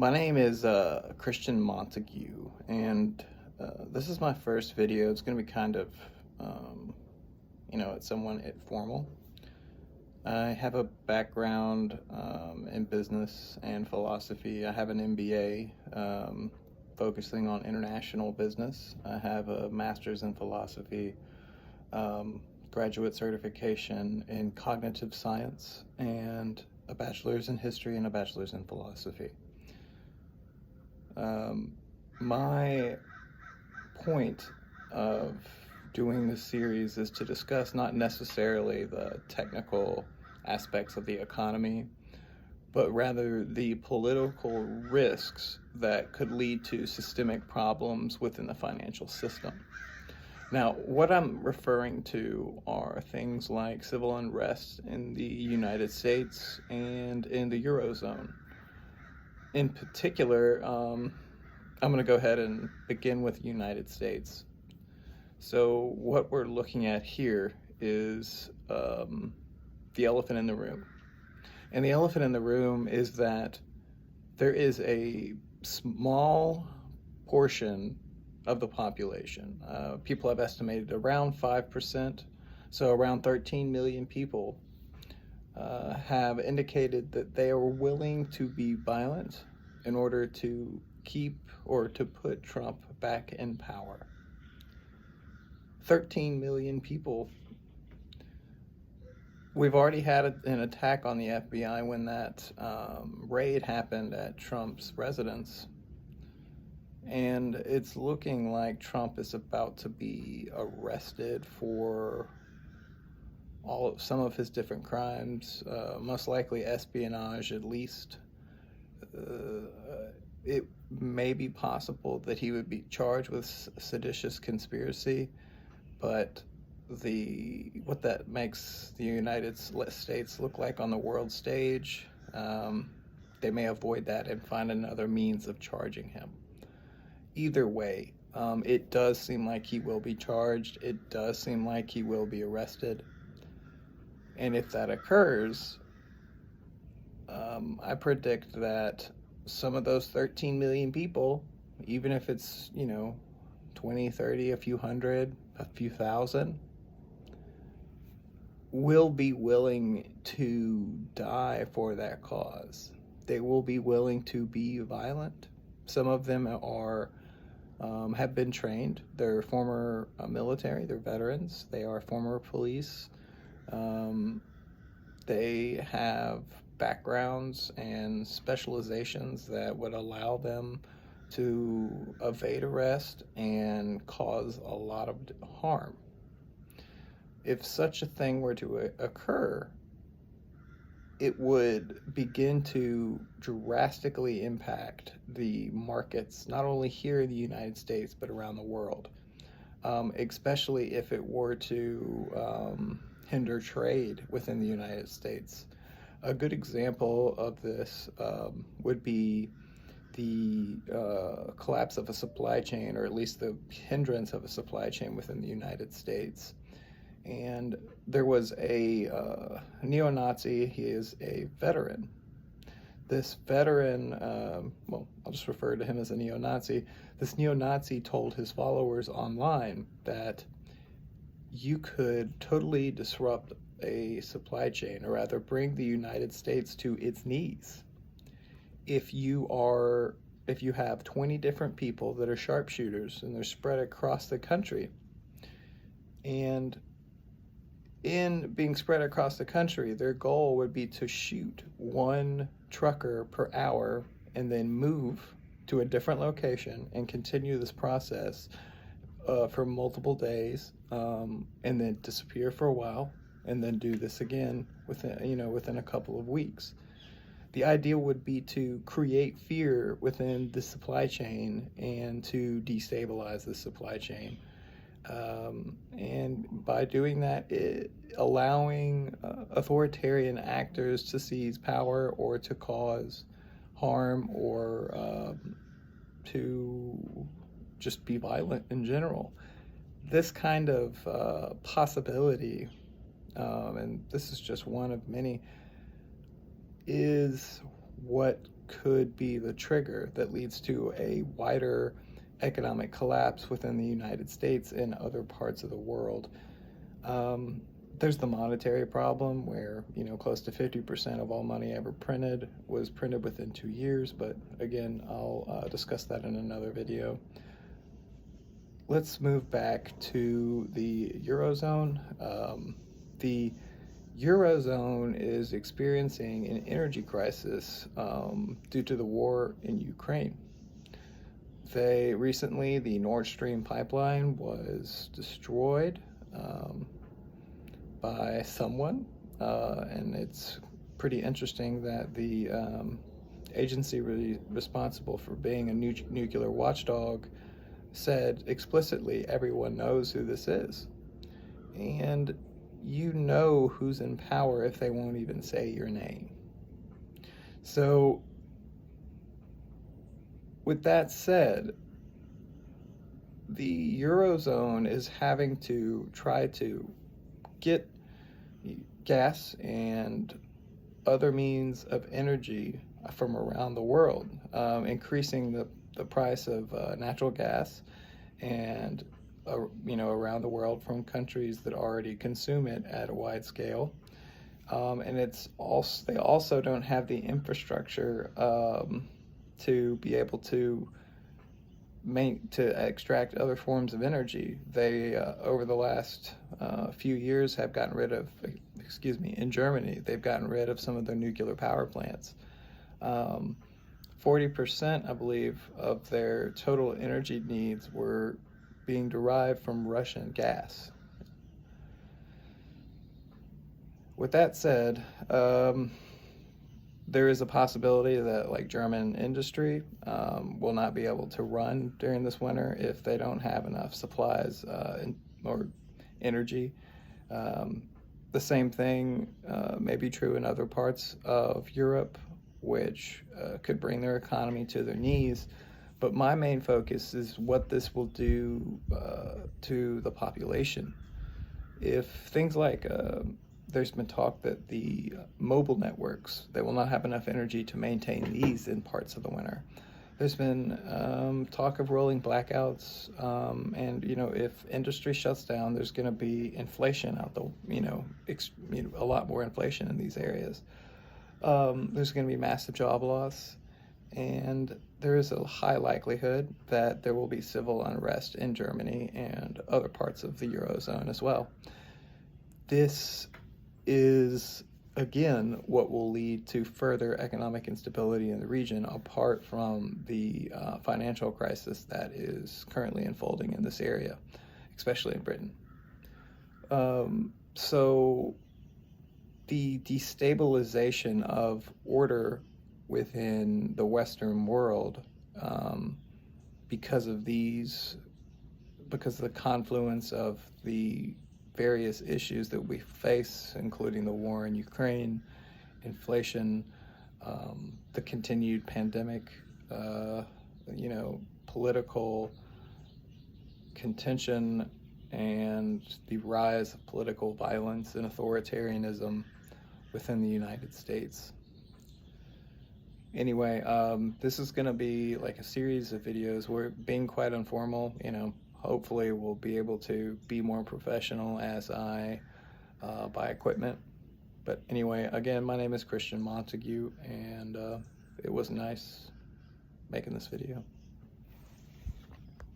My name is Christian Montague, and this is my first video. It's going to be kind of, it's somewhat informal. I have a background in business and philosophy. I have an MBA focusing on international business. I have a master's in philosophy, graduate certification in cognitive science, and a bachelor's in history and a bachelor's in philosophy. My point of doing this series is to discuss not necessarily the technical aspects of the economy, but rather the political risks that could lead to systemic problems within the financial system. Now, what I'm referring to are things like civil unrest in the United States and in the Eurozone. In particular, I'm going to go ahead and begin with the United States. So what we're looking at here is the elephant in the room. And the elephant in the room is that there is a small portion of the population. People have estimated around 5%, so around 13 million people have indicated that they are willing to be violent in order to keep or to put Trump back in power. 13 million people. We've already had an attack on the FBI when that raid happened at Trump's residence. And it's looking like Trump is about to be arrested for some of his different crimes, most likely espionage at least. It may be possible that he would be charged with seditious conspiracy, but what that makes the United States look like on the world stage, they may avoid that and find another means of charging him. Either way, it does seem like he will be charged. It does seem like he will be arrested. And if that occurs, I predict that some of those 13 million people, even if it's, 20, 30, a few hundred, a few thousand, will be willing to die for that cause. They will be willing to be violent. Some of them have been trained. They're former military, they're veterans, they are former police. They have backgrounds and specializations that would allow them to evade arrest and cause a lot of harm. If such a thing were to occur, it would begin to drastically impact the markets, not only here in the United States, but around the world, especially if it were to hinder trade within the United States. A good example of this would be the collapse of a supply chain, or at least the hindrance of a supply chain within the United States. And there was a neo-Nazi. He is a veteran. This veteran, I'll just refer to him as a neo-Nazi. This neo-Nazi told his followers online that you could totally disrupt a supply chain, or rather bring the United States to its knees, if you have 20 different people that are sharpshooters and they're spread across the country. And in being spread across the country, their goal would be to shoot one trucker per hour and then move to a different location and continue this process for multiple days, and then disappear for a while, and then do this again within a couple of weeks. The idea would be to create fear within the supply chain and to destabilize the supply chain. And by doing that, allowing authoritarian actors to seize power or to cause harm or to just be violent in general. This kind of possibility, and this is just one of many, is what could be the trigger that leads to a wider economic collapse within the United States and other parts of the world. There's the monetary problem where, close to 50% of all money ever printed was printed within 2 years, but again, I'll discuss that in another video. Let's move back to the Eurozone. The Eurozone is experiencing an energy crisis due to the war in Ukraine. Recently, the Nord Stream pipeline was destroyed by someone, and it's pretty interesting that the agency really responsible for being a nuclear watchdog said explicitly, everyone knows who this is. And you know who's in power if they won't even say your name. So, with that said, the Eurozone is having to try to get gas and other means of energy from around the world, increasing the price of natural gas and around the world from countries that already consume it at a wide scale. And they also don't have the infrastructure to be able to extract other forms of energy. They over the last few years have gotten rid of, in Germany, they've gotten rid of some of their nuclear power plants. 40%, I believe, of their total energy needs were being derived from Russian gas. With that said, there is a possibility that German industry will not be able to run during this winter if they don't have enough supplies or energy. The same thing may be true in other parts of Europe, which could bring their economy to their knees. But my main focus is what this will do to the population. If things like there's been talk that the mobile networks, they will not have enough energy to maintain these in parts of the winter. There's been talk of rolling blackouts, and if industry shuts down, there's going to be inflation a lot more inflation in these areas. There's going to be massive job loss, and there is a high likelihood that there will be civil unrest in Germany and other parts of the Eurozone as well. This is, again, what will lead to further economic instability in the region, apart from the financial crisis that is currently unfolding in this area, especially in Britain. So the destabilization of order within the Western world, because of the confluence of the various issues that we face, including the war in Ukraine, inflation, the continued pandemic, political contention, and the rise of political violence and authoritarianism within the United States. Anyway, this is going to be like a series of videos. We're being quite informal, hopefully we'll be able to be more professional as I buy equipment. But anyway, again, my name is Christian Montague, and it was nice making this video.